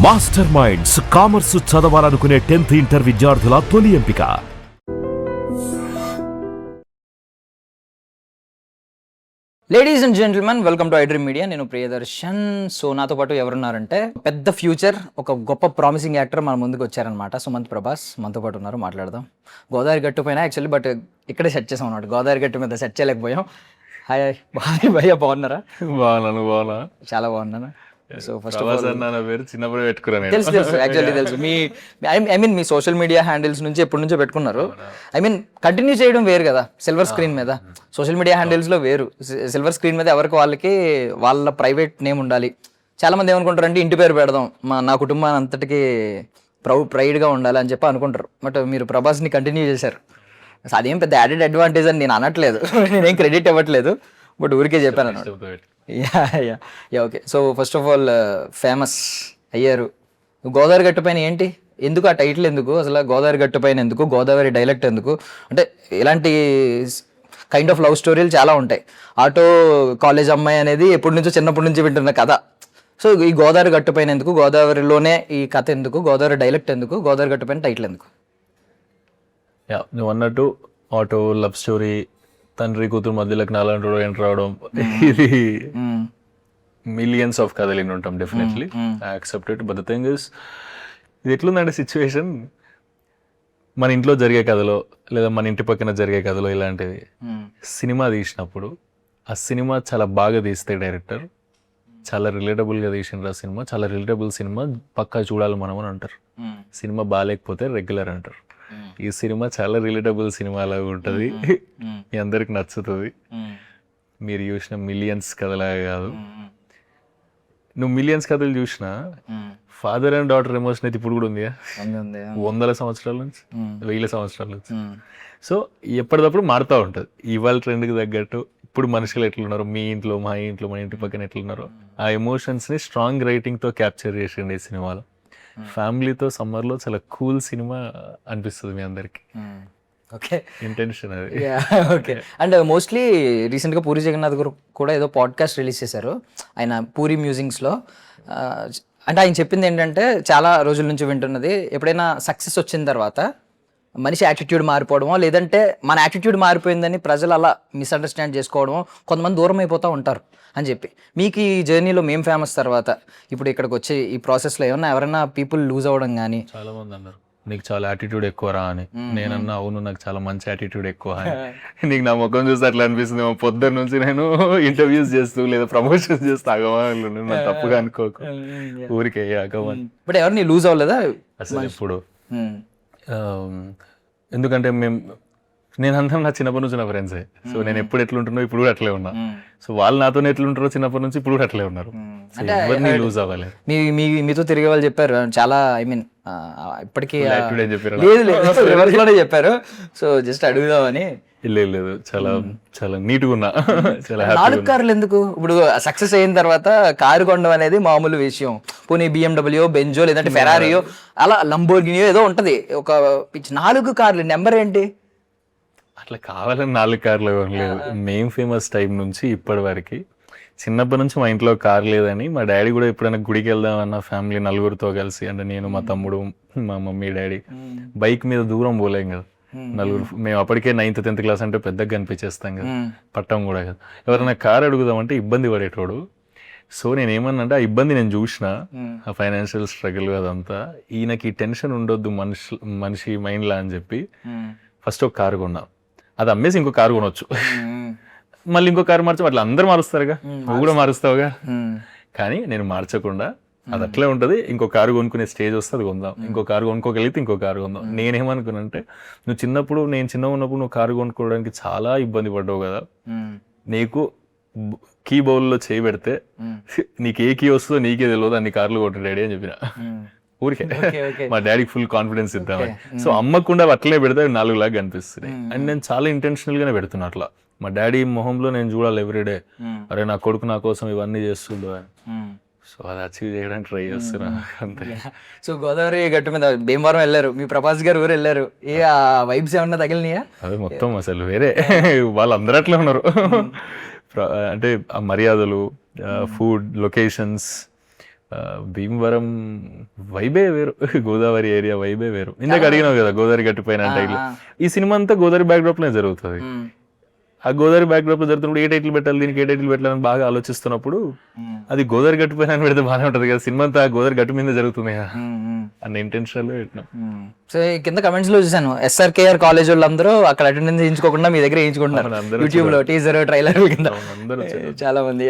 Master minds commerce చదవాలనుకునే 10th inter విద్యార్థుల తొలి ఎంపిక. Ladies and gentlemen, welcome to iDream Media. నేను ప్రియదర్శన్. సో నాతో పాటు ఎవరున్నారంటే పెద్ద ఫ్యూచర్, ఒక గొప్ప ప్రామిసింగ్ యాక్టర్ మన ముందుకు వచ్చారనమాట. సుమంత్ ప్రభాస్ మనతో పాటు ఉన్నారు, మాట్లాడదాం. గోదావరి గట్టు పైన యాక్చువల్లీ, బట్ ఇక్కడే సెట్ చేసాం అనమాట. గోదావరి గట్టు మీద సెట్ చేయలేకపోయాం. హాయ్ భయ్య, బాగున్నారా? బాగున్నా, చాలా బాగున్నాను. సో ఫస్ట్ ఆఫ్ ఆల్ పేరు చిన్నప్పుడు పెట్టుకున్నాను. తెలుసు యాక్చువల్లీ తెలుసు. I mean me social media handles నుంచి ఎప్పటి నుంచో పెట్టుకున్నారు. ఐ మీన్ కంటిన్యూ చేయడం వేరు కదా, సిల్వర్ స్క్రీన్ మీద. సోషల్ మీడియా హ్యాండిల్స్ లో వేరు, సిల్వర్ స్క్రీన్ మీద ఎవరికి వాళ్ళకి వాళ్ళ ప్రైవేట్ నేమ్ ఉండాలి. చాలా మంది ఏమనుకుంటారు అంటే ఇంటి పేరు పెడదాం, నా కుటుంబాన్ని అంతటికి ప్రైడ్గా ఉండాలి అని చెప్పి అనుకుంటారు. బట్ మీరు ప్రభాస్ని కంటిన్యూ చేశారు. అదేం పెద్ద యాడెడ్ అడ్వాంటేజ్ అని నేను అనట్లేదు, నేనేం క్రెడిట్ ఇవ్వట్లేదు, బట్ ఊరికే చెప్పాను అన్నమాట. Yeah okay. So first of all famous అయ్యారు. గోదావరి గట్టు పైన ఏంటి, ఎందుకు ఆ టైటిల్, ఎందుకు అసలు గోదావరి గట్టు పైన ఎందుకు, గోదావరి డైలెక్ట్ ఎందుకు? అంటే ఇలాంటి కైండ్ ఆఫ్ లవ్ స్టోరీలు చాలా ఉంటాయి. ఆటో కాలేజ్ అమ్మాయి అనేది ఎప్పటి నుంచో చిన్నప్పటి నుంచి వింటున్న కథ. సో ఈ గోదావరి గట్టు పైన ఎందుకు, గోదావరిలోనే ఈ కథ ఎందుకు, గోదావరి డైలెక్ట్ ఎందుకు, గోదావరి గట్టు పైన టైటిల్ ఎందుకు? యా, నువ్వు అన్నట్టు ఆటో లవ్ స్టోరీ, తండ్రి కూతురు మధ్యలోకి నాలంటి ఎంటర్ రావడం, ఇది మిలియన్స్ ఆఫ్ కథలు విని ఉంటాం. Definitely I accept it. But the thing is, ఇది ఎట్లుందంటే సిచ్యువేషన్, మన ఇంట్లో జరిగే కథలో లేదా మన ఇంటి పక్కన జరిగే కథలో ఇలాంటిది సినిమా తీసినప్పుడు, ఆ సినిమా చాలా బాగా తీస్తే డైరెక్టర్ చాలా రిలేటబుల్గా తీసిండ్రు. ఆ సినిమా చాలా రిలేటబుల్ సినిమా, పక్కా చూడాలి మనం అని అంటారు. సినిమా బాగాలేకపోతే రెగ్యులర్ అంటారు. ఈ సినిమా చాలా రిలేటబుల్ సినిమా లాగా ఉంటుంది, మీ అందరికి నచ్చుతుంది. మీరు చూసిన మిలియన్స్ కథలాగా కాదు. నువ్వు మిలియన్స్ కథలు చూసినా ఫాదర్ అండ్ డాటర్ ఎమోషన్ అయితే ఇప్పుడు కూడా ఉంది, 100 సంవత్సరాల నుంచి 1000 సంవత్సరాల నుంచి. సో ఎప్పటికప్పుడు మారుతూ ఉంటుంది. ఇవాళ ట్రెండ్కి తగ్గట్టు ఇప్పుడు మనుషులు ఎట్లున్నారో, మీ ఇంట్లో మా ఇంట్లో మన ఇంటి పక్కన ఎట్లున్నారో, ఆ ఎమోషన్స్ని స్ట్రాంగ్ రైటింగ్తో క్యాప్చర్ చేసిండి ఈ సినిమాలో. ఫ్యామిలీతో సమ్మర్లో చాలా కూల్ సినిమా అనిపిస్తుంది మీ అందరికి. ఓకే, ఇంటెన్షన్ అది. ఓకే. అండ్ మోస్ట్లీ రీసెంట్గా పూరి జగన్నాథ్ గారు కూడా ఏదో పాడ్కాస్ట్ రిలీజ్ చేశారు ఆయన పూరి మ్యూజిక్స్లో. అంటే ఆయన చెప్పింది ఏంటంటే, చాలా రోజుల నుంచి వింటున్నది, ఎప్పుడైనా సక్సెస్ వచ్చిన తర్వాత మనిషి యాటిట్యూడ్ మారిపోవడమో, లేదంటే మన యాటిట్యూడ్ మారిపోయిందని ప్రజలు అలా మిస్అండర్స్టాండ్ చేసుకోవడమో, కొంతమంది దూరం అయిపోతూ ఉంటారు అని చెప్పి. మీకు ఈ జర్నీలో మేము ఫేమస్ తర్వాత ఇప్పుడు ఇక్కడికి వచ్చే ఈ ప్రాసెస్లో ఏమన్నా ఎవరైనా పీపుల్ లూజ్ అవ్వడం కానీ? చాలా మంది అన్నారు నీకు చాలా యాటిట్యూడ్ ఎక్కువ రా అని. నేనన్నా అవును, నాకు చాలా మంచి యాటిట్యూడ్ ఎక్కువ అని. నీకు నా ముఖం చూస్తే అట్లా అనిపిస్తుంది. పొద్దున్న నుంచి నేను ఇంటర్వ్యూస్ చేస్తూ లేదా ప్రమోషన్స్ చేస్తూ ఆగవాళ్ళు, నాకు తప్పుగా అనుకోకు, ఊరికే ఆగమని. బట్ ఎవరిని లూజ్ అవ్వలేదా అసలు ఎప్పుడు? ఎందుకంటే నేను అందరం నా చిన్నప్పటి నుంచి నా ఫ్రెండ్సే. సో నేను ఎప్పుడు ఎట్లుంటున్నా ఇప్పుడు కూడా అట్లే ఉన్నా. సో వాళ్ళు నాతోనే ఎట్లుంటారో చిన్నప్పటి నుంచి ఇప్పుడు కూడా అట్లే ఉన్నారు. ఎవరిని లూజ్ అవ్వాలి. మీతో తిరిగే వాళ్ళు చెప్పారు చాలా, ఐ మీన్ ఇప్పటికీ చెప్పారు లోనే చెప్పారు. సో జస్ట్ అడుగుదామని. లేదు, చాలా చాలా నీట్గా ఉన్నా. చాలా 4 కార్లు ఎందుకు? ఇప్పుడు సక్సెస్ అయిన తర్వాత కారు కొనడం అనేది మామూలు విషయం. పోనీ BMW, బెంజో, లేదంటే ఫెరారియో, అలా లంబోర్గినియో ఏదో ఉంటది. ఒక 4 కార్లు నెంబర్ ఏంటి? అట్లా కావాలని 4 కార్లు లేదు. మేము ఫేమస్ టైం నుంచి ఇప్పటి వరకు, చిన్నప్పటి నుంచి మా ఇంట్లో కార్ లేదని మా డాడీ కూడా ఎప్పుడైనా గుడికి వెళ్దామన్న ఫ్యామిలీ నలుగురితో కలిసి, అంటే నేను, మా తమ్ముడు, మా మమ్మీ, డాడీ బైక్ మీద దూరం పోలేం కదా నలుగురు. మేము అప్పటికే 9th 10th క్లాస్ అంటే పెద్దగా కనిపించేస్తాం కదా, పట్టం కూడా కదా. ఎవరైనా కార్ అడుగుదామంటే ఇబ్బంది పడేటోడు. సో నేను ఏమన్నా, ఆ ఇబ్బంది నేను చూసిన, ఆ ఫైనాన్షియల్ స్ట్రగుల్ అదంతా. ఈయనకి టెన్షన్ ఉండొద్దు మనిషి మైండ్లా అని చెప్పి ఫస్ట్ ఒక కారు కొన్నా. అది అమ్మేసి ఇంకో కారు కొనొచ్చు, మళ్ళీ ఇంకో కారు మార్చు, అట్లా అందరు మారుస్తారుగా, నువ్వు కూడా మారుస్తావుగా. కానీ నేను మార్చకుండా అది అట్లే ఉంటుంది. ఇంకో కారు కొనుక్కునే స్టేజ్ వస్తే అది కొందాం, ఇంకో కారు కొనుక్కోగలిగితే ఇంకో కారు కొందాం. నేనేమనుకున్నానంటే, నేను చిన్నగా ఉన్నప్పుడు నువ్వు కారు కొనుక్కోవడానికి చాలా ఇబ్బంది పడ్డావు కదా, నీకు కీ బౌల్లో చేయి పెడితే నీకు ఏ కీ వస్తుందో నీకే తెలియదు, అన్ని కార్లు కొట్టు డాడీ అని చెప్పిన. ఊరికే మా డాడీకి ఫుల్ కాన్ఫిడెన్స్ ఇద్దామని. సో అమ్మకుండా అట్లనే పెడితే 4 లాగా కనిపిస్తుంది. అండ్ నేను చాలా ఇంటెన్షనల్ గానే పెడుతున్నా అట్లా. మా డాడీ మొహంలో నేను చూడాలి ఎవ్రీడే, అరే నా కొడుకు నా కోసం ఇవన్నీ చేస్తుండో అని. సో అది అచీవ్ చేయడానికి ట్రై చేస్తున్నా అంతే. సో గోదావరి గట్టు మీద భీమవరం వెళ్ళారు, మీ ప్రభాస్ గారు ఊరు వెళ్ళారు, ఏ ఆ వైబ్స్ ఏమన్నా తగిలినాయా? అది మొత్తం అసలు వేరే, వాళ్ళందరూ అట్లా ఉన్నారు. అంటే ఆ మర్యాదలు, ఫుడ్, లొకేషన్స్, భీమవరం వైబే వేరు, గోదావరి ఏరియా వైబే వేరు. ఇందాక అడిగినావు కదా గోదావరి గట్టిపోయిన టైటిల్, ఈ సినిమా అంతా గోదావరి బ్యాక్డ్రాప్ లోనే జరుగుతుంది. ఆ గోదావరి బ్యాక్డ్రాప్ లో జరుగుతున్నప్పుడు ఏ టైటిల్ పెట్టాలి, దీనికి ఏ టైటిల్ పెట్టాలని బాగా ఆలోచిస్తున్నప్పుడు అది గోదావరి గట్టిపోయిన అని పెడితే బాగానే ఉంటది కదా, సినిమా అంతా గోదావరి గట్టు మీద జరుగుతుంది కదా అన్న ఇంటెన్షన్ లో పెట్టినాం. సో కింద కమెంట్స్ లో చూసాను SRKR కాలేజ్ వాళ్ళందరూ అక్కడ అటెండెన్స్ చేయించుకోకుండా మీ దగ్గర వేయించుకుంటున్నారు యూట్యూబ్ లో టీజర్ ట్రైలర్ కింద చాలా మంది.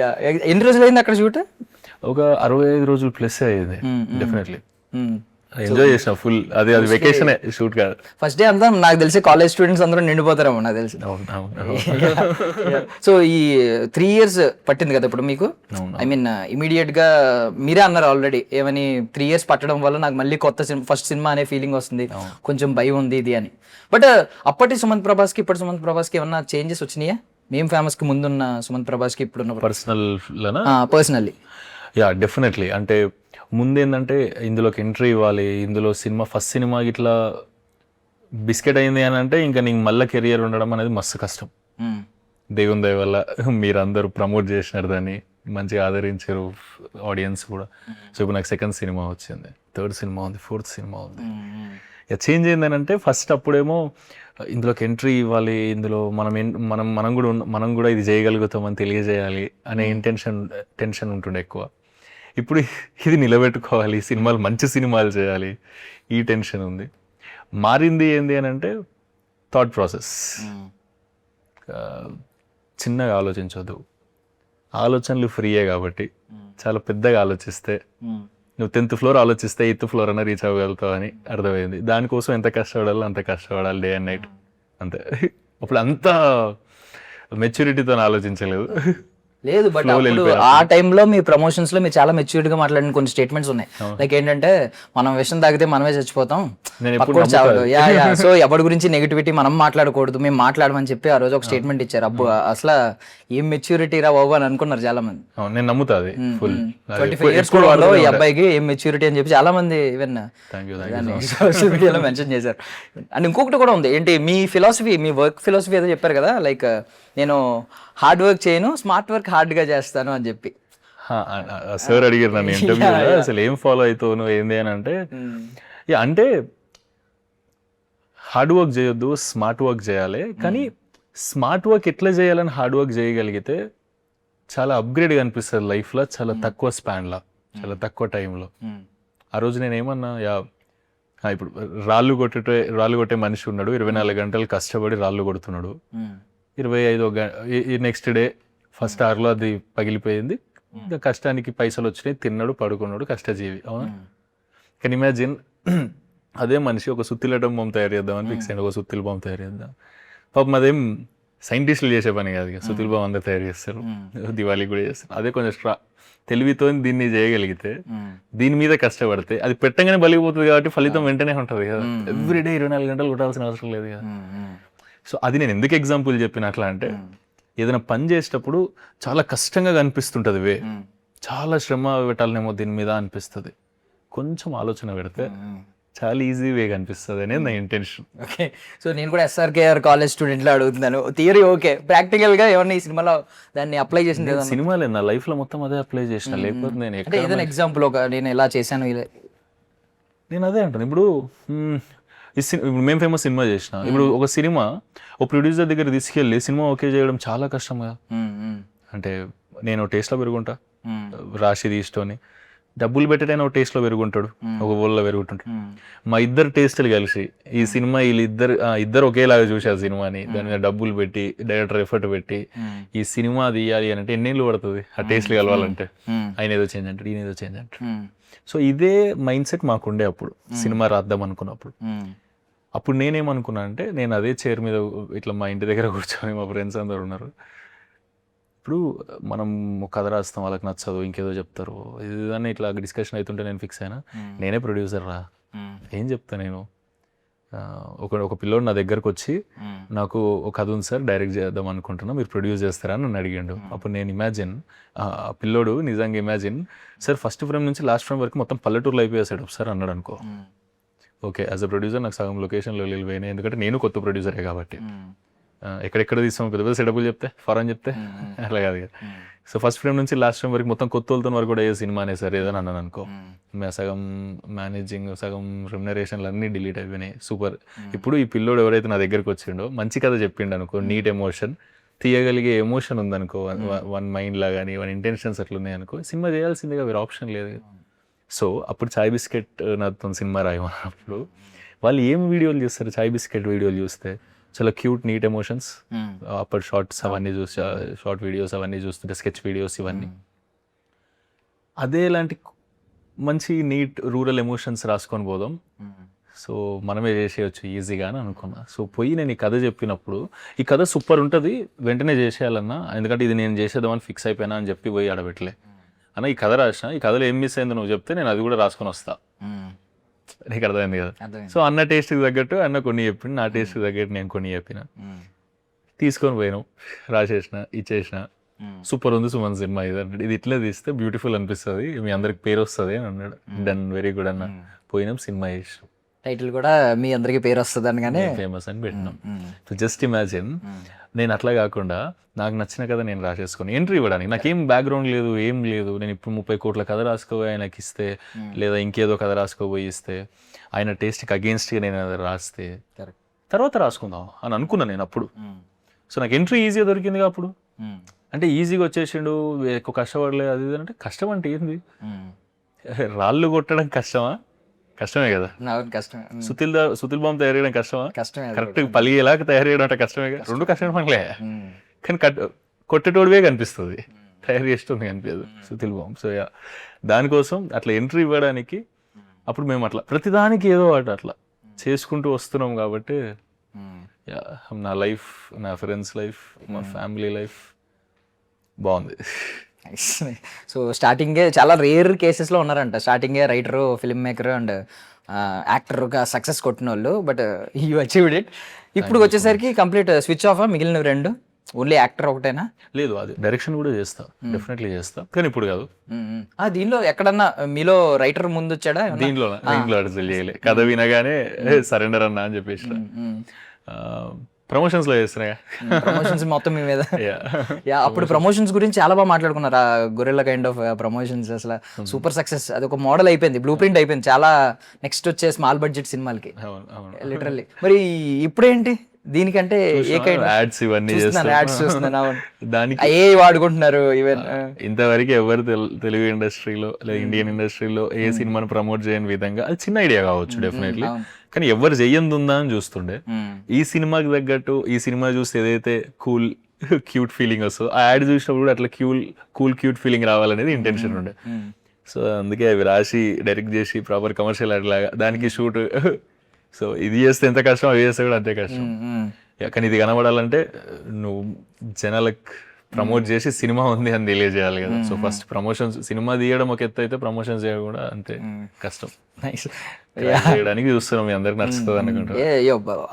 ఎన్ని రోజులు అయింది అక్కడ షూట్? ఒక 65 రోజులు ప్లస్ అయ్యింది. డెఫినెట్లీ ఎంజాయ్ చేసిన ఫుల్. అది వెకేషన్ షూట్ కాదు. ఫస్ట్ డే అంతా నాకు తెలిసి కాలేజ్ స్టూడెంట్స్ అందరూ నిండిపోతారేమో నాకు తెలిసి. సో ఈ 3 years పట్టింది కదా ఇప్పుడు మీకు, ఐ మీన్ ఇమీడియట్ గా మీరే అన్నారు ఆల్రెడీ ఏమని 3 years పట్టడం వల్ల నాకు మళ్ళీ కొత్త సినిమా, ఫస్ట్ సినిమా అనే ఫీలింగ్ వస్తుంది, కొంచెం భయం ఉంది ఇది అని. బట్ అప్పటి సుమంత్ ప్రభాస్ కి ఇప్పటి సుమంత్ ప్రభాస్ కి ఏమన్నా చేంజెస్ వచ్చినాయా? మేము ఫేమస్ కి ముందున్న సుమంత్ ప్రభాస్ కి ఇప్పుడున్న పర్సనల్లీ? Yeah definitely. అంటే ముందేంటంటే ఇందులోకి ఎంట్రీ ఇవ్వాలి, ఇందులో సినిమా ఫస్ట్ సినిమా ఇట్లా బిస్కెట్ అయింది అని అంటే ఇంకా నీకు మళ్ళీ కెరియర్ ఉండడం అనేది మస్తు కష్టం. దేవుని దయ వల్ల మీరందరూ ప్రమోట్ చేసినారు, దాన్ని మంచిగా ఆదరించారు ఆడియన్స్ కూడా. సో ఇప్పుడు నాకు సెకండ్ సినిమా వచ్చింది, థర్డ్ సినిమా ఉంది, ఫోర్త్ సినిమా ఉంది. చేంజ్ ఏంటంటే ఫస్ట్ అప్పుడేమో ఇందులోకి ఎంట్రీ ఇవ్వాలి, ఇందులో మనం కూడా ఇది చేయగలుగుతామని తెలియజేయాలి అనే టెన్షన్ ఉంటుండే ఎక్కువ. ఇప్పుడు ఇది నిలబెట్టుకోవాలి, సినిమాలు మంచి సినిమాలు చేయాలి, ఈ టెన్షన్ ఉంది. మారింది ఏంది అని అంటే థాట్ ప్రాసెస్. చిన్నగా ఆలోచించొద్దు, ఆలోచనలు ఫ్రీయే కాబట్టి చాలా పెద్దగా ఆలోచిస్తే నువ్వు 10th floor ఆలోచిస్తే 8th floor అన్న రీచ్ అవ్వగలుగుతావు అని అర్థమైంది. దానికోసం ఎంత కష్టపడాలో అంత కష్టపడాలి, డే అండ్ నైట్ అంతే. అప్పుడు అంత మెచ్యూరిటీతో ఆలోచించలేదు. లేదు, బట్ ఆ టైంలో మీ ప్రమోషన్స్ లో మీరు చాలా మెచ్యూర్డ్ గా మాట్లాడిన కొన్ని స్టేట్మెంట్స్ ఉన్నాయి. లైక్ ఏంటంటే మనం విషయం తాగితే మనమే చచ్చిపోతాం, సో ఎవరి గురించి నెగిటివిటీ మనం మాట్లాడకూడదు, మేము మాట్లాడమని చెప్పి ఆ రోజు ఒక స్టేట్మెంట్ ఇచ్చారు. అబ్బు అసలు ఏం మెచ్యూరిటీ రా బాబు అని అనుకున్నారు చాలా మంది. నేను నమ్ముతా అది. 25 years కూడా ఈ అబ్బాయికి ఏం మెచ్యూరిటీ అని చెప్పి చాలా మంది ఈవెన్ సోషల్ మీడియాలో మెన్షన్ చేశారు. అండ్ ఇంకొకటి కూడా ఉంది, ఏంటి మీ ఫిలాసఫీ, మీ వర్క్ ఫిలాసఫీ ఏదో చెప్పారు కదా, లైక్ నేను హార్డ్ వర్క్ చేయను, స్మార్ట్ వర్క్ హార్డ్ గా చేస్తాను అని చెప్పి. సార్ అడిగారు నన్ను ఇంటర్వ్యూలో అసలు ఏం ఫాలో అవుతావు నువ్వు ఏంది అని అంటే, అంటే హార్డ్ వర్క్ చేయొద్దు, స్మార్ట్ వర్క్ చేయాలి. కానీ స్మార్ట్ వర్క్ ఎట్లా చేయాలని హార్డ్ వర్క్ చేయగలిగితే చాలా అప్గ్రేడ్గా అనిపిస్తుంది లైఫ్లో, చాలా తక్కువ స్పాన్లో, చాలా తక్కువ టైంలో. ఆ రోజు నేను ఏమన్నా ఇప్పుడు రాళ్ళు కొట్టే మనిషి ఉన్నాడు, 24 గంటలు కష్టపడి రాళ్ళు కొడుతున్నాడు, 25 నెక్స్ట్ డే ఫస్ట్ అవర్లో అది పగిలిపోయింది, ఇంకా కష్టానికి పైసలు వచ్చినాయి, తిన్నాడు, పడుకున్నాడు, కష్టజీవి. అవునా? కానీ ఇమాజిన్ అదే మనిషి ఒక సుత్తిలటం బొమ్మ తయారు చేద్దామని ఫిక్స్ అయ్యింది, ఒక సుత్తిల బొమ్మ తయారు చేద్దాం. పాపం అదేం సైంటిస్టులు చేసే పని కాదు, సుత్తిల బొమ్మ అందరు తయారు చేస్తారు, దివాళీ కూడా చేస్తారు. అదే కొంచెం తెలివితో దీన్ని చేయగలిగితే, దీని మీద కష్టపడితే అది పెట్టగానే బలిగిపోతుంది కాబట్టి ఫలితం వెంటనే ఉంటుంది కదా. ఎవ్రీడే 24 గంటలు కొట్టాల్సిన అవసరం లేదు కదా. సో అది నేను ఎందుకు ఎగ్జాంపుల్ చెప్పినట్లా అంటే, ఏదైనా పని చేసేటప్పుడు చాలా కష్టంగా కనిపిస్తుంటుంది, చాలా శ్రమ పెట్టాలనేమో దీని మీద అనిపిస్తుంది. కొంచెం ఆలోచన పెడితే చాలా ఈజీ వే కనిపిస్తుంది అనేది నా ఇంటెన్షన్. ఓకే, సో నేను కూడా SRKR కాలేజ్ స్టూడెంట్లో అడుగుతున్నాను, థియరీ ఓకే, ప్రాక్టికల్గా ఏమన్నా ఈ సినిమాలో దాన్ని అప్లై చేసింది? సినిమాలే నా లైఫ్లో మొత్తం అదే అప్లై చేసిన, లేకపోతే నేను ఏదైనా ఎగ్జాంపుల్ ఒక నేను ఎలా చేశాను నేను అదే అంటాను. ఇప్పుడు మేము ఫేమస్ సినిమా చేసిన, ఇప్పుడు ఒక సినిమా ఒక ప్రొడ్యూసర్ దగ్గర తీసుకెళ్ళి సినిమా ఓకే చేయడం చాలా కష్టం కదా. అంటే నేను టేస్ట్లో పెరుగుంటా, రాశి తీస్తోని డబ్బులు పెట్టేటైనా ఒక టేస్ట్లో పెరుగుంటాడు, ఒక ఊళ్ళో పెరుగుతుంటాడు. మా ఇద్దరు టేస్టులు కలిసి ఈ సినిమా ఇద్దరు ఒకేలాగా చూసారు సినిమాని, దాని మీద డబ్బులు పెట్టి డైరెక్టర్ ఎఫర్ట్ పెట్టి ఈ సినిమా తీయాలి అని అంటే ఎన్నేళ్ళు పడుతుంది ఆ టేస్ట్లు కలవాలంటే. ఆయన ఏదో చేంజ్ అంటాడు, ఈయన ఏదో చేంజ్ అంటాడు. సో ఇదే మైండ్ సెట్ మాకుండే అప్పుడు సినిమా రాద్దాం అనుకున్నప్పుడు. అప్పుడు నేనేమనుకున్నా అంటే, నేను అదే చైర్ మీద ఇట్లా మా ఇంటి దగ్గర కూర్చొని మా ఫ్రెండ్స్ అందరు ఉన్నారు, ఇప్పుడు మనం కథ రాస్తాం, వాళ్ళకి నచ్చదు, ఇంకేదో చెప్తారు, ఇదని ఇట్లా డిస్కషన్ అవుతుంటే నేను ఫిక్స్ అయినా, నేనే ప్రొడ్యూసర్ రా, ఏం చెప్తా నేను. ఒక పిల్లోడు నా దగ్గరకు వచ్చి, నాకు ఒక కథ ఉంది సార్, డైరెక్ట్ చేద్దాం అనుకుంటున్నా, మీరు ప్రొడ్యూస్ చేస్తారా అని నన్ను అడిగాడు. అప్పుడు నేను ఇమాజిన్, ఆ పిల్లోడు నిజంగా ఇమాజిన్, సార్ ఫస్ట్ ఫ్రేమ్ నుంచి లాస్ట్ ఫ్రేమ్ వరకు మొత్తం పల్లెటూరులో అయిపోయాడు సార్ అన్నాడు అనుకో. ఓకే, యాజ్ అ ప్రొడ్యూసర్ నాకు సగం లొకేషన్లో వెళ్ళిపోయినాయి, ఎందుకంటే నేను కొత్త ప్రొడ్యూసరే కాబట్టి. ఎక్కడెక్కడ తీస్తాం, పెద్ద పెద్ద సెటప్లు చెప్తే, ఫారెన్ చెప్తే అట్లా కాదు కదా. సో ఫస్ట్ ఫ్రేమ్ నుంచి లాస్ట్ ఫ్రేమ్ వరకు మొత్తం కొత్త వాళ్ళతో వరకు కూడా ఏ సినిమానే సరే ఏదని అన్నాను అనుకో, సగం మేనేజింగ్ సగం రెమ్యునరేషన్లు అన్నీ డిలీట్ అయిపోయినాయి. సూపర్. ఇప్పుడు ఈ పిల్లోడు ఎవరైతే నా దగ్గరకు వచ్చిండో మంచి కథ చెప్పిండు అనుకో, నీట్ ఎమోషన్ తీయగలిగే ఎమోషన్ ఉందనుకో, వన్ మైండ్లా కానీ వన్ ఇంటెన్షన్స్ అట్లా ఉన్నాయి అనుకో, సినిమా చేయాల్సిందిగా వేరే ఆప్షన్ లేదు. సో అప్పుడు చాయ్ బిస్కెట్ నాతో సినిమా రాయమన్నప్పుడు వాళ్ళు ఏం వీడియోలు చూస్తారు, చాయ్ బిస్కెట్ వీడియోలు చూస్తే చాలా క్యూట్ నీట్ ఎమోషన్స్, అప్పుడు షార్ట్స్ అవన్నీ చూసి షార్ట్ వీడియోస్ అవన్నీ చూస్తుంటే స్కెచ్ వీడియోస్ ఇవన్నీ అదే లాంటి మంచి నీట్ రూరల్ ఎమోషన్స్ రాసుకొని పోదాం, సో మనమే చేసేయచ్చు ఈజీగా అని అనుకున్నా. సో పోయి నేను ఈ కథ చెప్పినప్పుడు ఈ కథ సూపర్ ఉంటుంది వెంటనే చేసేయాలన్నా, ఎందుకంటే ఇది నేను చేసేద్దామని ఫిక్స్ అయిపోయినా అని చెప్పి పోయి ఆడబెట్టలే అన్న. ఈ కథ రాసిన, ఈ కథలో ఏం మిస్ అయిందో నువ్వు చెప్తే నేను అది కూడా రాసుకొని వస్తా, నీకు అర్థమైంది కదా. సో అన్న టేస్ట్కి తగ్గట్టు అన్న కొన్ని చెప్పిన, నా టేస్ట్కి తగ్గట్టు నేను కొన్ని చెప్పిన, తీసుకొని పోయినాం, రాసేసిన, ఇచ్చేసిన. సూపర్ ఉంది సుమన్ సినిమా ఇది అన్నాడు, ఇది ఇట్లా తీస్తే బ్యూటిఫుల్ అనిపిస్తుంది, మీ అందరికి పేరు వస్తుంది అని అన్నాడు. డన్, వెరీ గుడ్ అన్న. పోయినాం, సినిమా చేసినాం, టైటిల్ కూడా మీ అందరికి పేరు వస్తుంది అనగానే ఫేమస్ అని పెట్టినాం. సో జస్ట్ ఇమాజిన్, నేను అట్లా కాకుండా నాకు నచ్చిన కథ నేను రాసేసుకొని ఎంట్రీ ఇవ్వడానికి, నాకేం బ్యాక్గ్రౌండ్ లేదు, ఏం లేదు. నేను ఇప్పుడు 30 కోట్ల కథ రాసుకోబోయి ఆయనకి ఇస్తే, లేదా ఇంకేదో కథ రాసుకోబోయి ఇస్తే, ఆయన టేస్ట్కి అగేన్స్ట్గా నేను అది రాస్తే తర్వాత రాసుకుందాం అని అనుకున్నాను నేను అప్పుడు. సో నాకు ఎంట్రీ ఈజీగా దొరికిందిగా అప్పుడు. అంటే ఈజీగా వచ్చేసిండు, ఎక్కువ కష్టపడలేదు అది ఇది అంటే, కష్టం అంటే ఏంది? రాళ్ళు కొట్టడం కష్టమా? కష్టమే కదా. సుతిల్ బాంబు తయారు చేయడం కష్టమా? కరెక్ట్ పలిగేలాగా తయారు చేయడం అంటే కష్టమే కదా. రెండు కష్టమే పనిలే, కానీ కొట్టేటోడివే కనిపిస్తుంది, తయారు చేస్తుంది కనిపించదు సుతిల్ బాంబు. సో దానికోసం అట్లా ఎంట్రీ ఇవ్వడానికి అప్పుడు మేము అట్లా ప్రతిదానికి ఏదో ఒకటి అట్లా చేసుకుంటూ వస్తున్నాం. కాబట్టి నా లైఫ్, నా ఫ్రెండ్స్ లైఫ్, మా ఫ్యామిలీ లైఫ్ బాగుంది. సో స్టార్టింగే చాలా రేర్ కేసెస్లో ఉన్నారంట, స్టార్టింగే రైటరు, ఫిల్మ్ మేకర్ అండ్ యాక్టర్గా సక్సెస్ కొట్టిన వాళ్ళు, బట్ యూ అచీవ్డ్ ఇట్. ఇప్పుడు వచ్చేసరికి కంప్లీట్ స్విచ్ ఆఫ్, మిగిలిన రెండు ఓన్లీ యాక్టర్ ఒకటేనా? లేదు, అది డైరెక్షన్ కూడా చేస్తా, డెఫినెట్లీ చేస్తా, కానీ ఇప్పుడు కాదు. దీనిలో ఎక్కడన్నా మీలో రైటర్ ముందు వచ్చాడా? దీంట్లో అసలు చేయలే, కథ వినగానే సరెండర్ అన్నా అని చెప్పేసి ప్రమోషన్స్ లో చేస్తున్నాయా, ప్రమోషన్స్ మొత్తం మీ మీద. అప్పుడు ప్రమోషన్స్ గురించి చాలా బాగా మాట్లాడుకున్నారు, ఆ గొరిల్లా కైండ్ ఆఫ్ ప్రమోషన్స్ అసలు సూపర్ సక్సెస్, అది ఒక మోడల్ అయిపోయింది, బ్లూ ప్రింట్ అయిపోయింది చాలా నెక్స్ట్ వచ్చే స్మాల్ బడ్జెట్ సినిమాలకి లిటరల్లీ. మరి ఇప్పుడేంటి దీనికంటే ఏ కైండ్ యాడ్స్ ఇవన్నీ యాడ్స్ చూస్తున్నాను, దానికి ఏ వాడుకుంటున్నారు? ఈవెన్ ఇంతవరకు ఎవరు తెలుగు ఇండస్ట్రీలో లేదా ఇండియన్ ఇండస్ట్రీలో ఏ సినిమాను ప్రమోట్ చేయని విధంగా, అది చిన్న ఐడియా కావచ్చు డెఫినెట్లీ, కానీ ఎవరు చెయ్యంది ఉందా అని చూస్తుండే. ఈ సినిమాకి తగ్గట్టు ఈ సినిమా చూస్తే ఏదైతే కూల్ క్యూట్ ఫీలింగ్ వస్తుందో, ఆ యాడ్ చూసినప్పుడు అట్లా కూల్ క్యూట్ ఫీలింగ్ రావాలనేది ఇంటెన్షన్ ఉండే. సో అందుకే అవి రాసి డైరెక్ట్ చేసి ప్రాపర్ కమర్షియల్ యాడ్ లాగా దానికి షూట్. సో ఇది చేస్తే ఎంత కష్టం, అవి చేస్తే కూడా అంతే కష్టం. కానీ ఇది కనబడాలంటే నువ్వు జనాలకు ప్రమోట్ చేసి సినిమా ఉంది అని తెలియజేయాలి కదా. సో ఫస్ట్ ప్రమోషన్స్, సినిమా తీయడం ఒక ఎత్తు అయితే ప్రమోషన్స్ చేయడం కూడా అంతే కష్టం. చేయడానికి చూస్తున్నాం, మీ అందరికి నచ్చుతుంది అనుకుంటా.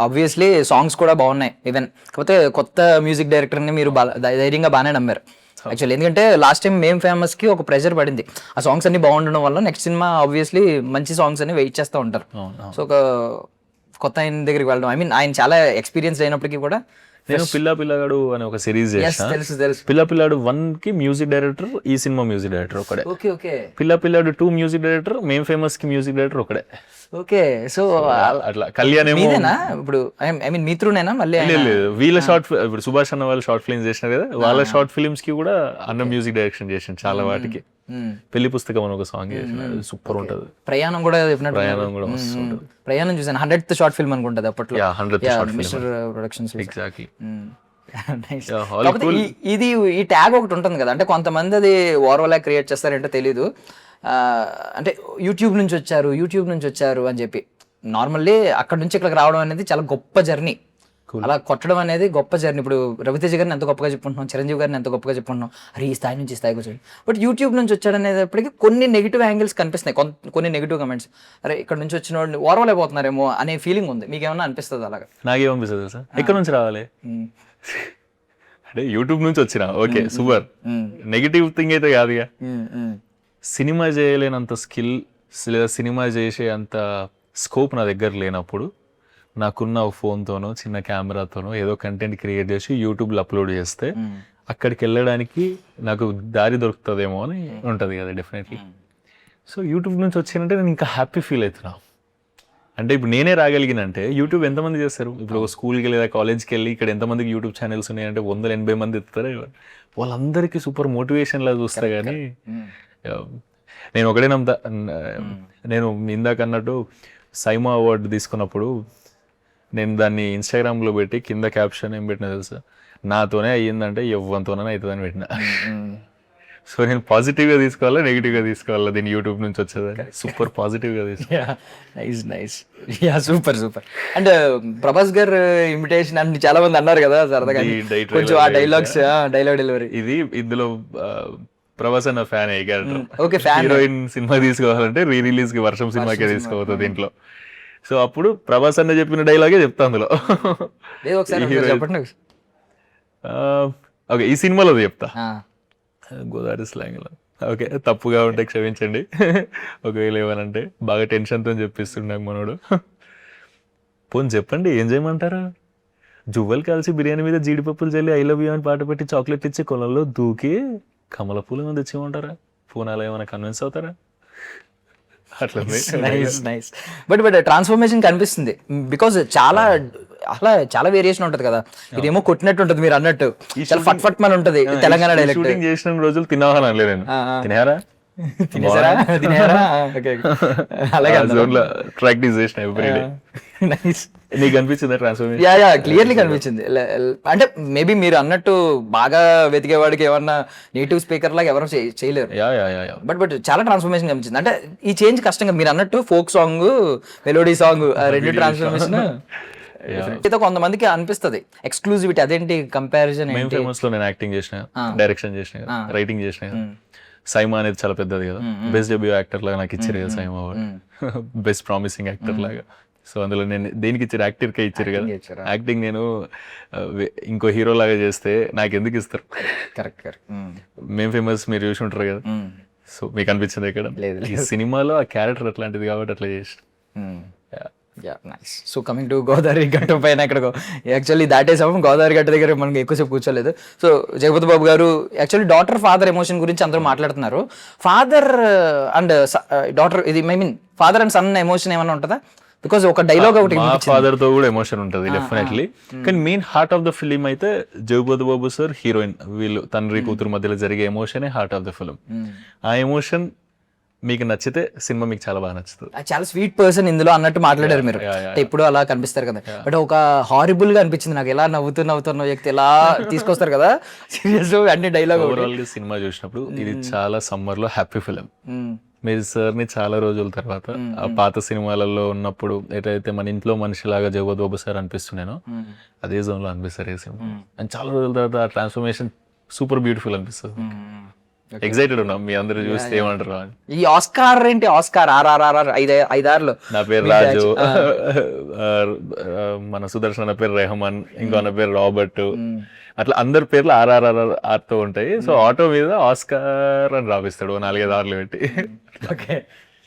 ఆబ్వియస్లీ సాంగ్స్ కూడా బాగున్నాయి ఈవెన్, కాకపోతే కొత్త మ్యూజిక్ డైరెక్టర్ని మీరు ధైర్యంగా బాగానే నమ్మారు యాక్చువల్లీ. ఎందుకంటే లాస్ట్ టైం మేం ఫేమస్ కి ఒక ప్రెషర్ పడింది, ఆ సాంగ్స్ అన్ని బాగుండడం వల్ల నెక్స్ట్ సినిమా ఆబ్వియస్లీ మంచి సాంగ్స్ అని వెయిట్ చేస్తూ ఉంటారు. సో ఒక కొత్త ఆయన దగ్గరికి వెళ్ళడం, ఐ మీన్ ఆయన చాలా ఎక్స్పీరియన్స్ అయినప్పటికీ కూడా. నేను పిల్లగాడు అనే ఒక సిరీస్ చేసిన, తెలుసు పిల్లాడు 1 కి మ్యూజిక్ డైరెక్టర్, ఈ సినిమా మ్యూజిక్ డైరెక్టర్ ఒకడే. ఓకే పిల్లాడు 2 మ్యూజిక్ డైరెక్టర్, మేం ఫేమస్ కి మ్యూజిక్ డైరెక్టర్ ఒకడే. ఓకే, సో అట్లా కళ్యాణ్ మీదేనా ఇప్పుడు, ఐ మీన్ మీ త్రూనేనా? మళ్ళీ లేదు, వీళ్ళ షార్ట్, ఇప్పుడు సుభాష్ అన్న వాళ్ళు షార్ట్ ఫిల్మ్స్ చేసినారు కదా, వాళ్ళ షార్ట్ ఫిల్మ్స్ కి కూడా అన్న మ్యూజిక్ డైరెక్షన్ చేసిన చాలా వాటికి. పెళ్లి పుస్తకం అని ఒక సాంగ్ చేసిన, సూపర్ ఉంటది. ప్రయాణం కూడా ప్రయాణం కూడా మస్తు ఉంటది. ప్రయాణం చూసాను, 100th షార్ట్ ఫిల్మ్ అనుకుంటది అప్పట్లో, 100th short mister productions. Exactly. ఇది ఈ ట్యాగ్ ఒకటి ఉంటుంది కదా, అంటే కొంతమంది అది ఓవర్లా క్రియేట్ చేస్తారంటే తెలీదు, అంటే యూట్యూబ్ నుంచి వచ్చారు అని చెప్పి. నార్మల్లీ అక్కడ నుంచి ఇక్కడికి రావడం అనేది చాలా గొప్ప జర్నీ, అలా కొట్టడం అనేది గొప్ప జర్నీ. ఇప్పుడు రవితేజ గారిని ఎంత గొప్పగా చెప్పుకుంటున్నాం, చిరంజీవి గారిని ఎంత గొప్పగా చెప్పుకుంటున్నాం, అరే ఈ స్థాయి నుంచి స్థాయికి వచ్చాడు. బట్ యూట్యూబ్ నుంచి వచ్చాడు అనేటప్పటికీ కొన్ని నెగిటివ్ యాంగిల్స్ కనిపిస్తున్నాయి, కొన్ని నెగిటివ్ కమెంట్స్, అరే ఇక్కడ నుంచి వచ్చిన వాళ్ళు ఓర్వలేకపోతున్నారేమో అనే ఫీలింగ్ ఉంది. మీకు ఏమన్నా అనిపిస్తుంది అలాగా? నాకేమనిపిస్తుంది సార్, ఎక్కడ నుంచి రావాలి అంటే యూట్యూబ్ నుంచి వచ్చినా ఓకే సూపర్, నెగిటివ్ థింగ్ అయితే కాదుగా. సినిమా చేయలేనంత స్కిల్ లేదా సినిమా చేసే అంత స్కోప్ నా దగ్గర లేనప్పుడు నాకున్న ఫోన్తోనో చిన్న కెమెరాతోనో ఏదో కంటెంట్ క్రియేట్ చేసి యూట్యూబ్లో అప్లోడ్ చేస్తే అక్కడికి వెళ్ళడానికి నాకు దారి దొరుకుతుందేమో అని ఉంటుంది కదా డెఫినెట్లీ. సో యూట్యూబ్ నుంచి వచ్చిందంటే నేను ఇంకా హ్యాపీ ఫీల్ అవుతున్నా. అంటే ఇప్పుడు నేనే రాగలిగినంటే యూట్యూబ్ ఎంతమంది చేస్తారు? ఇప్పుడు ఒక స్కూల్కి లేదా కాలేజ్కి వెళ్ళి ఇక్కడ ఎంతమందికి యూట్యూబ్ ఛానల్స్ ఉన్నాయంటే 180 మంది ఎత్తుతారు. వాళ్ళందరికీ సూపర్ మోటివేషన్ లా చూస్తారు. కానీ నేను ఒకటే నమ్ముతా, నేను ఇందాక అన్నట్టు సైమా అవార్డు తీసుకున్నప్పుడు నేను దాన్ని ఇన్స్టాగ్రామ్లో పెట్టి కింద క్యాప్షన్ ఏం పెట్టినా తెలుసా, నాతోనే అయ్యిందంటే ఎవ్వంతోనే అవుతుందని పెట్టిన. సో నేను పాజిటివ్గా తీసుకోవాలా నెగిటివ్గా తీసుకోవాలా దీన్ని యూట్యూబ్ నుంచి వచ్చేదాన్ని? సూపర్ పాజిటివ్గా తీసుకోవాలి. నైస్ సూపర్ అండ్ ప్రభాస్ గారు ఇన్విటేషన్ అని చాలా మంది అన్నారు కదా సరదాగా, కొంచెం ఆ డైలాగ్ డెలివరీ ఇది ఇందులో ప్రభాస్ అన్న fan okay fan heroine cinema తీసుకోవాలంటే రిలీజ్ కి వర్షం సినిమాకే తీసుకోవద్దు దీంట్లో. సో అప్పుడు ప్రభాస్ అన్న చెప్పిన డైలాగే చెప్తా అందులో. ఓకే ఈ సినిమాలో చెప్తా గోదావరి స్లాంగ్ లో. ఓకే తప్పుగా ఉంటే క్షమించండి, ఒకవేళ ఏమనంటే బాగా టెన్షన్తో చెప్పిస్తుండే మనోడు. పోనీ చెప్పండి ఏం చేయమంటారా? జువ్వలు కలిసి బిర్యానీ మీద జీడిపప్పులు చల్లి ఐ లవ్ యూ అని పాట పెట్టి చాక్లెట్ ఇచ్చి కొలంలో దూకి కమల పూల మీద తెచ్చిమంటారా? పూనాలో ఏమైనా కన్విన్స్ అవుతారా? అట్లా నైస్ బట్ ట్రాన్స్ఫర్మేషన్ కనిపిస్తుంది బికాస్ చాలా వేరియేషన్ ఉంటది కదా. ఇదేమో కొట్టినట్టు ఉంటది మీరు అన్నట్టు, చాలా ఫట్ ఫట్ మన ఉంటది తెలంగాణ డైలెక్ట్. షూటింగ్ చేసిన రోజులు తిన్నావా అనలే నేను, తినేరా ప్రాక్టీస్ చేసిన ఎవ్రీడే. నీకు అనిపించిందా ట్రాన్స్ఫర్మేషన్? యా క్లియర్లీ కనిపించింది. అంటే మేబీ మీరు అన్నట్టు బాగా వెతికేవాడికి ఏమన్నా నేటివ్ స్పీకర్ లాగా ఎవరు చేయలేరు. బట్ చాలా ట్రాన్స్ఫర్మేషన్ కనిపించింది. అంటే ఈ చేంజ్ కష్టంగా మీరు అన్నట్టు ఫోక్ సాంగ్ మెలోడీ సాంగ్ రెండు ట్రాన్స్ఫర్మేషన్ అయితే కొంతమందికి అనిపిస్తుంది ఎక్స్క్లూజివిటీ. అదేంటి కంపారిజన్? నేను యాక్టింగ్ చేసిన, డైరెక్షన్ చేసిన, రైటింగ్ చేసిన. సైమా అనేది చాలా పెద్దది కదా, బెస్ట్ డెబ్యూ యాక్టర్ లాగా నాకు ఇచ్చారు కదా SIIMA award, best promising actor లాగా. సో అందులో నేను దేనికి ఇచ్చారు? యాక్టర్కే ఇచ్చారు కదా. యాక్టింగ్ నేను ఇంకో హీరో లాగా చేస్తే నాకు ఎందుకు ఇస్తారు? కరెక్ట్. మేము ఫేమస్ మీరు చూసి ఉంటారు కదా. సో మీకు అనిపించింది ఇక్కడ ఈ సినిమాలో ఆ క్యారెక్టర్ అట్లాంటిది కాబట్టి అట్లా చేసి. సో కమింగ్ టు గోదావరి గట్టు పైన ఇక్కడ యాక్చువల్లీ దాటేసాము. గోదావరి గట్టు దగ్గర మనకి ఎక్కువసేపు కూర్చోలేదు. సో జగపతి బాబు గారు యాక్చువల్లీ డాటర్ ఫాదర్ ఎమోషన్ గురించి అందరూ మాట్లాడుతున్నారు. ఫాదర్ అండ్ డాటర్, ఇది I mean father and son emotion ఏమైనా ఉంటుందా? బికాస్ ఒక డైలాగ్ ఒకటి ఫాదర్ తో కూడా ఎమోషన్ ఉంటుంది డెఫినెట్లీ. కానీ main heart of the film అయితే జగపతి బాబు సార్, హీరోయిన్, వీళ్ళు తండ్రి కూతురు మధ్యలో జరిగే ఎమోషనే హార్ట్ ఆఫ్ ద ఫిలిం. ఆ ఎమోషన్ మీకు నచ్చితే సినిమా మీకు చాలా బాగా నచ్చుతుంది. చాలా స్వీట్ పర్సన్ ఇందులో అన్నట్టు మాట్లాడారు మీరు. ఎప్పుడు అలా కనిపిస్తారు కదా, బట్ ఒక హారిబుల్ గా అనిపించింది నాకు. ఎలా నవ్వుతున్న వ్యక్తి ఎలా తీసుకొస్తారు కదా సీరియస్ అన్ని డైలాగ్. ఓవరాల్ గా సినిమా చూసినప్పుడు ఇది చాలా సమ్మర్ లో హ్యాపీ ఫిలిం. మీరు సార్ ని చాలా రోజుల తర్వాత ఆ పాత సినిమాలలో ఉన్నప్పుడు ఎటైతే మన ఇంట్లో మనిషిలాగా జగపతి బాబు సార్ అనిపిస్తున్నానో అదే జోన్ లో అనిపిస్తారు ఈ సినిమా. అండ్ చాలా రోజుల తర్వాత ఆ ట్రాన్స్ఫర్మేషన్ సూపర్ బ్యూటిఫుల్ అనిపిస్తుంది. ఎక్సైటెడ్ ఉన్నాం మీ అందరూ చూస్తే ఏమంటారు. ఈ ఆస్కార్ ఏంటి? ఆస్కార్ RRR 5 నా పేరు రాజు, మన సుదర్శన్ అన్న పేరు రెహమాన్, ఇంకో అన్న పేరు రాబర్ట్, అట్లా అందరి పేర్లు RRR తో ఉంటాయి. సో ఆటో మీద ఆస్కార్ అని రాపిస్తాడు 4-5 ఆర్లు పెట్టి. ఓకే.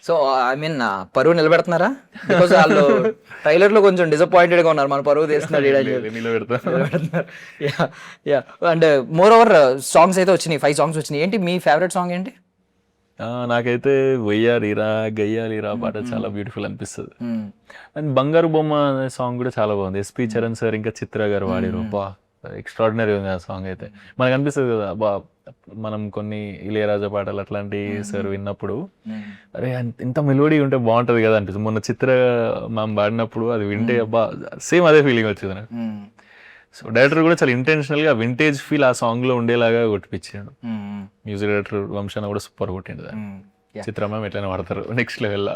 సో ఐ మీన్ పరువు నిలబెడుతున్నారా? బికాస్ వాళ్ళు ట్రైలర్ లో కొంచెం డిసప్పాయింటెడ్ గా ఉన్నారు, మన పరువు తీస్తున్నాడు. అండ్ మోర్ ఓవర్ సాంగ్స్ అయితే వచ్చినాయి, 5 సాంగ్స్ వచ్చినాయి. ఏంటి మీ ఫేవరెట్ సాంగ్ ఏంటి? నాకైతే వెయ్యాలిరా గయ్యాలిరా పాట చాలా బ్యూటిఫుల్ అనిపిస్తుంది. అండ్ బంగారు బొమ్మ అనే సాంగ్ కూడా చాలా బాగుంది. SP చరణ్ సార్ ఇంకా చిత్ర గారు వాడారు. బా ఎక్స్ట్రాడినరీ ఉంది ఆ సాంగ్ అయితే. మనకు అనిపిస్తుంది కదా బా, మనం కొన్ని ఇళయరాజా పాటలు అట్లాంటి సార్ విన్నప్పుడు అరే ఇంత మెలోడీ ఉంటే బాగుంటది కదా అనిపిస్తుంది. మొన్న చిత్ర మనం పాడినప్పుడు అది వింటే అబ్బా సేమ్ అదే ఫీలింగ్ వచ్చింది నాకు. సో డైరెక్టర్ కూడా చాలా ఇంటెన్షనల్ గా వింటేజ్ ఫీల్ ఆ సాంగ్ లో ఉండేలాగా కొట్టిపించాడు. మ్యూజిక్ డైరెక్టర్ వంశన కూడా సూపర్ కొట్టిండు. చిత్ర మ్యామ్ ఎట్లయినా వాడతారు నెక్స్ట్ లెవెల్.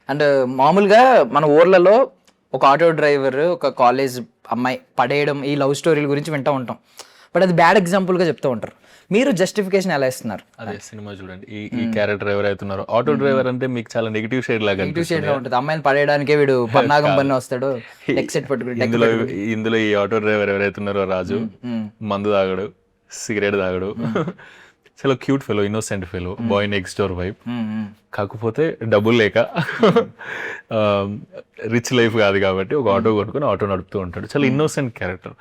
అండ్ మామూలుగా మన ఊర్లలో ఒక ఆటో డ్రైవర్ ఒక కాలేజ్ అమ్మాయి పడేయడం, ఈ లవ్ స్టోరీల గురించి వింటూ ఉంటాం. బట్ అది బ్యాడ్ ఎగ్జాంపుల్ గా చెప్తూ ఉంటారు. మీరు జస్టిఫికేషన్ ఎలా ఇస్తున్నారు? అదే సినిమా చూడండి, ఈ క్యారెక్టర్ ఎవరైతున్నారో ఆటో డ్రైవర్ అంటే మీకు చాలా నెగిటివ్ షేడ్ లాగా ఉంటుంది. అమ్మాయిని పడేయడానికే వీడు పన్నాగం పని వస్తాడు, ఎక్సెట్ పట్టుకుని. ఇందులో ఈ ఆటో డ్రైవర్ ఎవరైతున్నారో రాజు మందు తాగడు, సిగరెట్ తాగడు, చాలా cute fellow, innocent fellow, boy next door vibe. కాకపోతే డబ్బులు లేక రిచ్ లైఫ్ కాదు కాబట్టి ఒక ఆటో కొనుక్కొని ఆటో నడుపుతూ ఉంటాడు. చాలా ఇన్నోసెంట్ క్యారెక్టర్.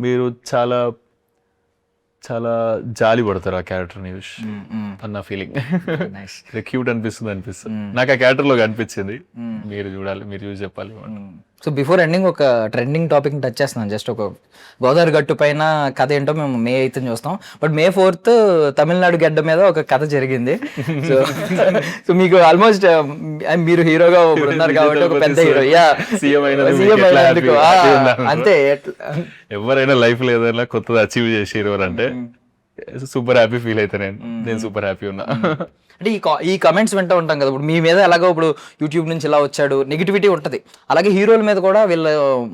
మీరు చాలా చాలా జాలి పడతారు ఆ క్యారెక్టర్ని చూసి అన్న ఫీలింగ్. క్యూట్ అనిపిస్తుంది. నాకు ఆ క్యారెక్టర్ లో కనిపించింది. మీరు చూడాలి, మీరు చూసి చెప్పాలి. సో బిఫోర్ ఎండింగ్ ఒక ట్రెండింగ్ టాపిక్ టచ్ చేస్తున్నాను. జస్ట్ ఒక గోదావరి గట్టు పైన కథ ఏంటో మేము May 8th చూస్తాం. బట్ May 4th తమిళనాడు గడ్డ మీద ఒక కథ జరిగింది. సో మీకు ఆల్మోస్ట్ మీరు హీరోగా ఉన్నారు కాబట్టి ఒక పెద్ద హీరో సీఎం అంతే. ఎవరైనా లైఫ్ లో ఏదైనా కొత్తది అచీవ్ చేసి అంటే సూపర్ హ్యాపీ ఫీల్ అయితే నేను సూపర్ హ్యాపీ ఉన్నా. అంటే ఈ కమెంట్స్ వింటూ ఉంటాం కదా, ఇప్పుడు మీ మీద ఎలాగో ఇప్పుడు యూట్యూబ్ నుంచి ఇలా వచ్చాడు నెగిటివిటీ ఉంటుంది, అలాగే హీరోల మీద కూడా వీళ్ళ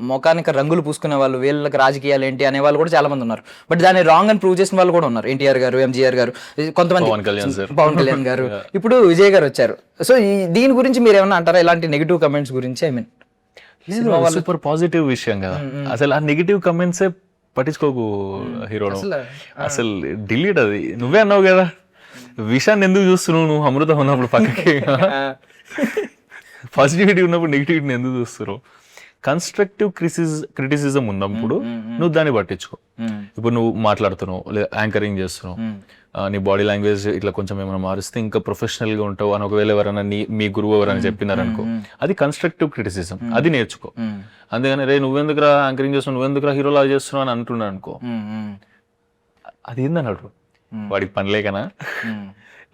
ముఖానికి రంగులు పూసుకునే వాళ్ళు, వీళ్ళకి రాజకీయాలు ఏంటి అనే వాళ్ళు కూడా చాలా మంది ఉన్నారు. బట్ దాన్ని రాంగ్ అని ప్రూవ్ చేసిన వాళ్ళు కూడా ఉన్నారు. ఎన్టీఆర్ గారు, ఎంజీఆర్ గారు, కొంతమంది పవన్ కళ్యాణ్ గారు, ఇప్పుడు విజయ్ గారు వచ్చారు. సో దీని గురించి మీరు ఏమన్నా అంటారా, ఇలాంటి నెగిటివ్ కమెంట్స్ గురించి? ఐ మీన్ సూపర్ పాజిటివ్ విషయం కదా, అసలు ఆ నెగిటివ్ కమెంట్సే పట్టించుకోకు హీరో, అసలు డిలీట్. అది నువ్వే అన్నావు కదా, విషయాన్ని ఎందుకు చూస్తున్నావు నువ్వు, అమృతం ఉన్నప్పుడు పక్కకి పాజిటివిటీ ఉన్నప్పుడు నెగిటివిటీని ఎందుకు చూస్తున్నావు? కన్స్ట్రక్టివ్ క్రిటిసిజం ఉన్నప్పుడు నువ్వు దాన్ని పట్టించుకో. ఇప్పుడు నువ్వు మాట్లాడుతున్నావు లేదా యాంకరింగ్ చేస్తున్నావు, నీ బాడీ లాంగ్వేజ్ ఇట్లా కొంచెం ఏమైనా మారిస్తే ఇంకా ప్రొఫెషనల్ గా ఉంటావు అని ఒకవేళ ఎవరైనా మీ గురువు ఎవరైనా చెప్పినారనుకో, అది కన్స్ట్రక్టివ్ క్రిటిసిజం, అది నేర్చుకో. అంతేగాని రే నువ్వెందుకురా యాంకరింగ్ చేస్తున్నావు, నువ్వెందుకురా హీరోలా చేస్తున్నావు అని అంటున్నాను అనుకో, అది ఏందన్నాడు వాడికి పని లేకనా,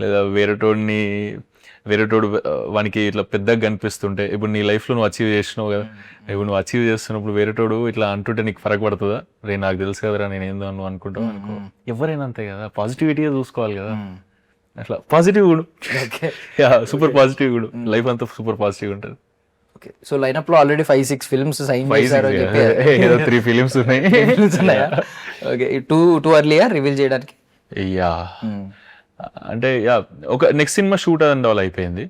లేదా వేరేటోడు వానికి ఇట్లా పెద్దగా కనిపిస్తుంటే, ఇప్పుడు నీ లైఫ్ లో నువ్వు అచీవ్ చేసినావు కదా, ఇప్పుడు నువ్వు అచీవ్ చేస్తున్నప్పుడు వేరేటోడు ఇట్లా అంటుంటే నీకు ఫరక్ పడుతుందా? రే నాకు తెలుసు కదరా నేను ఏందో నువ్వు అనుకుంటావు అనుకో. ఎవరైనా అంతే కదా, పాజిటివిటీ చూసుకోవాలి కదా. అట్లా పాజిటివ్ కూడా సూపర్ పాజిటివ్ కూడా, లైఫ్ అంతా సూపర్ పాజిటివ్ ఉంటుంది. సో లైనప్ లో ఆల్రెడీ 5-6 ఫిల్మ్స్ సైన్ చేశారు, 3 ఫిలిమ్స్ ఉన్నాయి. ఓకే, టూ ఎర్లీయా రివీల్ చేయడానికి? యా, అంటే యా ఒక next cinema shoot and all అయిపోయింది.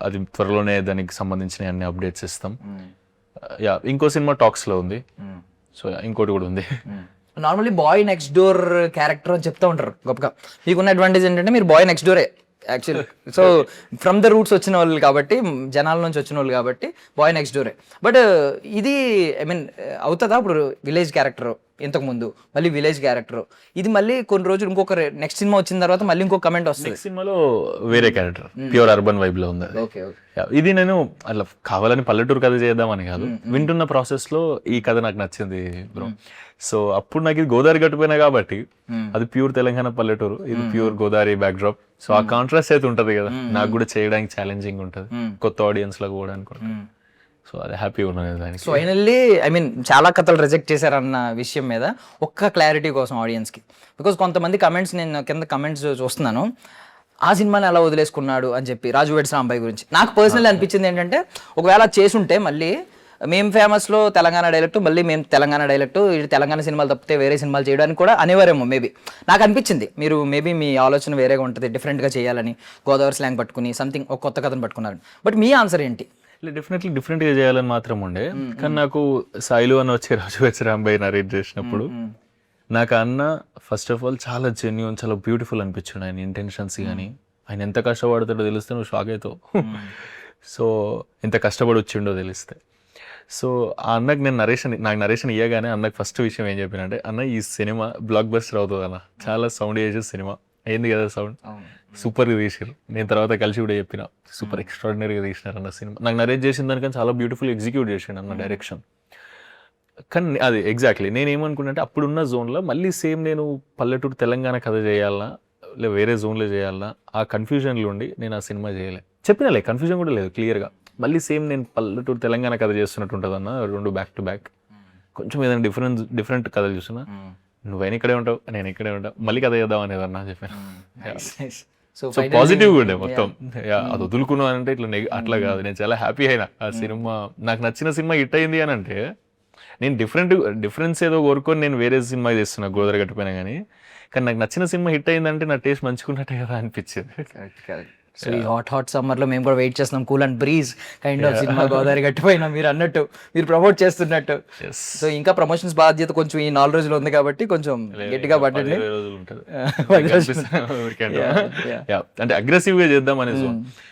అది త్వరలోనే దానికి సంబంధించిన అన్ని అప్డేట్స్ ఇస్తాం. యా, ఇంకో సినిమా టాక్స్ లో ఉంది. సో ఇంకోటి కూడా ఉంది. Normally boy next door character అని చెప్తా ఉంటారు గొప్పగా. మీకున్న అడ్వాంటేజ్ ఏంటంటే మీరు బాయ్ నెక్స్ట్ డోరే actually. So from the roots వచ్చిన వాళ్ళు కాబట్టి, జనాల నుంచి వచ్చిన వాళ్ళు కాబట్టి బాయ్ నెక్స్ట్ డోరే. బట్ ఇది ఐ మీన్ అవుతుందా ఇప్పుడు విలేజ్ క్యారెక్టర్ ఇంతకు ముందు, మళ్ళీ విలేజ్ క్యారెక్టర్, ఇది మళ్ళీ కొన్ని రోజులు ఇంకొక నెక్స్ట్ సినిమా వచ్చిన తర్వాత మళ్ళీ ఇంకొక కమెంట్ వస్తుంది, సినిమాలో వేరే క్యారెక్టర్ ప్యూర్ అర్బన్ వైబ్ లో ఉంది. ఇది నేను అట్లా కావాలని పల్లెటూరు కథ చేద్దామని కాదు, వింటున్న ప్రాసెస్ లో ఈ కథ నాకు నచ్చింది బ్రో. సో అప్పుడు నాకు ఇది గోదావరి గట్టుపోయినా కాబట్టి, అది ప్యూర్ తెలంగాణ పల్లెటూరు, ఇది pure Godavari back drop. So ఆ కాంట్రాస్ట్ అయితే ఉంటది కదా, నాకు కూడా చేయడానికి ఛాలెంజింగ్ ఉంటది, కొత్త ఆడియన్స్ లకు కూడా అనుకుంటా. సో అది హ్యాపీగా ఉన్నది దానికి. సో ఫైనల్లీ ఐ మీన్ చాలా కథలు రిజెక్ట్ చేశారన్న విషయం మీద ఒక్క క్లారిటీ కోసం ఆడియన్స్కి, బికాజ్ కొంతమంది కమెంట్స్ నేను కింద కమెంట్స్ చూస్తున్నాను, ఆ సినిమాని ఎలా వదిలేసుకున్నాడు అని చెప్పి రాజు వెడ్స్ రాంబాయ్ గురించి. నాకు పర్సనల్లీ అనిపించింది ఏంటంటే, ఒకవేళ చేసుంటే మళ్ళీ మేము ఫేమస్లో తెలంగాణ డైలెక్ట్, మళ్ళీ మేము తెలంగాణ డైలెక్ట్, ఇది తెలంగాణ సినిమాలు తప్పితే వేరే సినిమాలు చేయడానికి కూడా అనేవారేమో మేబీ. నాకు అనిపించింది మీరు మేబీ మీ ఆలోచన వేరేగా ఉంటుంది, డిఫరెంట్గా చేయాలని, గోదావరి స్లాంగ్ పట్టుకుని సంథింగ్ ఒక కొత్త కథను పట్టుకున్నారని. బట్ మీ ఆన్సర్ ఏంటి? డెఫినెట్లీ డిఫరెంట్గా చేయాలని మాత్రం ఉండే, కానీ నాకు సాయిలు అని వచ్చి రాజు వెడ్స్ రాంబాయ్ నరేట్ చేసినప్పుడు నాకు అన్న ఫస్ట్ ఆఫ్ ఆల్ చాలా జెన్యూన్, చాలా బ్యూటిఫుల్ అనిపించాడు. ఆయన ఇంటెన్షన్స్ కానీ, ఆయన ఎంత కష్టపడతాడో తెలిస్తే నువ్వు షాక్ అవుతావు. సో ఎంత కష్టపడి వచ్చిండో తెలిస్తే. సో ఆ అన్నకు నాకు నరేషన్ ఇయ్యగానే అన్నకు ఫస్ట్ విషయం ఏం చెప్పినంటే, అన్న ఈ సినిమా బ్లాక్ బస్టర్ అవుతుంది అన్న, చాలా సౌండ్ చేసే సినిమా అయింది కదా, సౌండ్ సూపర్గా తీసారు. నేను తర్వాత కలిసి కూడా చెప్పిన, సూపర్ ఎక్స్ట్రాడినరీగా తీసినారు అన్న సినిమా. నాకు నరేట్ చేసిన దానికని చాలా బ్యూటిఫుల్ ఎగ్జిక్యూట్ చేసిండు అన్న డైరెక్షన్. కానీ అది ఎగ్జాక్ట్లీ నేను ఏమనుకున్నానంటే, అప్పుడున్న జోన్లో మళ్ళీ సేమ్ నేను పల్లెటూరు తెలంగాణ కథ చేయాలన్నా లేదా వేరే జోన్లో చేయాలన్నా, ఆ కన్ఫ్యూజన్లో ఉండి నేను ఆ సినిమా చేయలే. చెప్పినలే, కన్ఫ్యూజన్ కూడా లేదు, క్లియర్గా మళ్ళీ సేమ్ నేను పల్లెటూరు తెలంగాణ కథ చేస్తున్నట్టు ఉంటుంది అన్న, 2 బ్యాక్ టు బ్యాక్. కొంచెం ఏదైనా డిఫరెంట్ కథలు చూస్తున్నా, నువ్వైనా ఇక్కడే ఉంటావు, నేను ఇక్కడే ఉంటావు, మళ్ళీ కథ చేద్దాం అనేది అన్న చెప్పాను. సో పాజిటివ్ ఉండే మొత్తం. అది వదులుకున్నాను అంటే ఇట్లా అట్లా కాదు, నేను చాలా హ్యాపీ అయినా. ఆ సినిమా నాకు నచ్చిన సినిమా హిట్ అయింది అని అంటే, నేను డిఫరెన్స్ ఏదో కోరుకొని నేను వేరే సినిమా చేస్తున్నా గోదావరి గట్టిపోయినా కానీ నాకు నచ్చిన సినిమా హిట్ అయిందంటే నా టేస్ట్ మంచుకున్నట్టే కదా అనిపించింది. సో ఈ హాట్ సమ్మర్ లో మేము కూడా వెయిట్ చేస్తున్నాం, cool and breeze kind of cinema Godavari గట్టిపోయినా మీరు అన్నట్టు, మీరు ప్రమోట్ చేస్తున్నట్టు. సో ఇంకా ప్రమోషన్స్ బాధ్యత కొంచెం ఈ 4 రోజులు ఉంది కాబట్టి కొంచెం గట్టిగా పట్టండి. అంటే అగ్రెసివ్ గా చేద్దాం అనేది.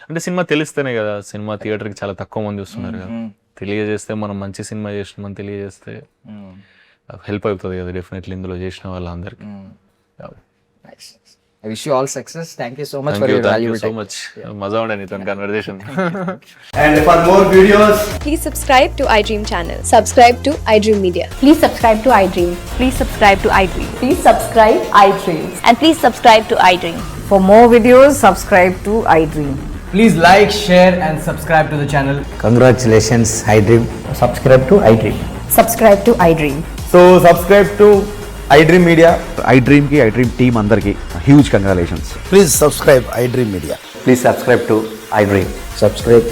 అంటే సినిమా తెలిస్తేనే కదా, సినిమా థియేటర్ కి చాలా తక్కువ మంది వస్తున్నారు కదా, తెలియజేస్తే మనం మంచి సినిమా చేస్తున్నామని తెలియజేస్తే హెల్ప్ అవుతుంది కదా డెఫినెట్లీ ఇందులో చేసిన వాళ్ళందరికీ. I wish you all success. Thank you so much for your thank you valuable so time. Much. మజా ఉండే నీతో conversation. And for more videos, Please subscribe to iDream channel. Subscribe to iDream Media. Please subscribe to iDream. Please subscribe to iDream. Please subscribe iDream. And please subscribe to iDream. For more videos, subscribe to iDream. please like, share, and subscribe to the channel. Congratulations, iDream. Subscribe to iDream. Subscribe to iDream. So subscribe to iDream Media. iDream की iDream team अंदर की huge congratulations. Please subscribe iDream Media. Please subscribe to iDream. Subscribe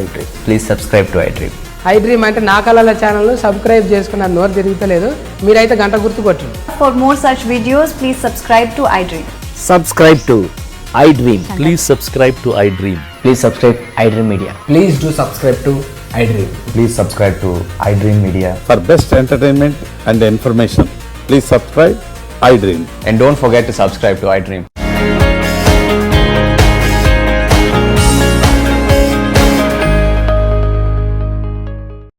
iDream. Please subscribe to iDream. iDream అంటే నా కళల channel subscribe చేసుకున్న నోరు తిరుగుతలేదు, మీరైతే గంట గుర్తు కొట్టండి. For more such videos, please subscribe to iDream. Subscribe to iDream. Please subscribe to iDream. Please subscribe iDream Media. Please do subscribe to iDream. Please subscribe to iDream Media. For best entertainment and information, please subscribe iDream. And don't forget to subscribe to iDream.